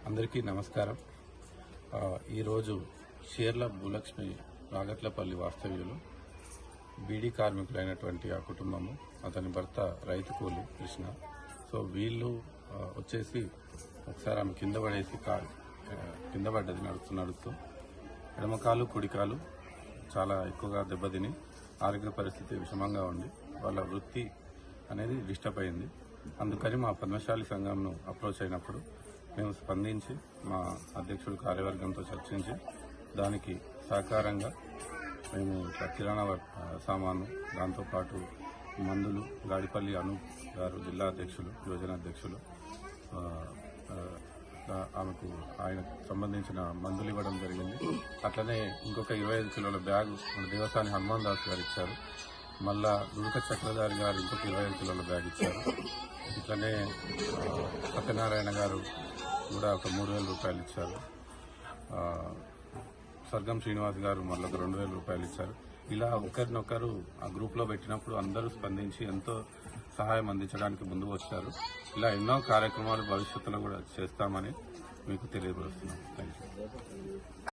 అందరికీ నమస్కారం. ఈరోజు షేర్ల భూలక్ష్మి రాగట్లపల్లి వాస్తవ్యులు బీడీ కార్మికులైనటువంటి ఆ కుటుంబము, అతని భర్త రైతు కూలి కృష్ణ. సో వీళ్ళు వచ్చేసి ఒకసారి ఆమె కింద పడేసి కింద పడ్డది నడుస్తూ ఎడమకాలు కుడికాలు చాలా ఎక్కువగా దెబ్బతిని ఆరోగ్య పరిస్థితి విషమంగా ఉండి వాళ్ళ వృత్తి అనేది డిస్టర్బ్ అయింది. అందుకని మా పద్మశాలి సంఘంను అప్రోచ్ అయినప్పుడు మేము స్పందించి మా అధ్యక్షుడు కార్యవర్గంతో చర్చించి దానికి సహకారంగా మేము కిరాణా సామాను, దాంతోపాటు మందులు, గాడిపల్లి అనూప్ గారు జిల్లా అధ్యక్షులు, యువజన అధ్యక్షులు, ఆమెకు ఆయనకు సంబంధించిన మందులు ఇవ్వడం జరిగింది. అట్లనే ఇంకొక 25 కిలోల బ్యాగ్ మన దేవస్థాని హనుమాన్ దాస్ గారు ఇచ్చారు. మళ్ళా దుర్గ చక్రధారి గారు ఇంకొక 25 కిలోల బ్యాగ్ ఇచ్చారు. ఇట్లనే సత్యనారాయణ గారు కూడా ఒక 3,000 రూపాయలు ఇచ్చారు. స్వర్గం శ్రీనివాస్ గారు మళ్ళీ ఒక 2,000 రూపాయలు ఇచ్చారు. ఇలా ఒకరినొకరు ఆ గ్రూప్లో పెట్టినప్పుడు అందరూ స్పందించి ఎంతో సహాయం అందించడానికి ముందుకు వచ్చారు. ఇలా ఎన్నో కార్యక్రమాలు భవిష్యత్తులో కూడా చేస్తామని మీకు తెలియజేస్తున్నాం. Thank you.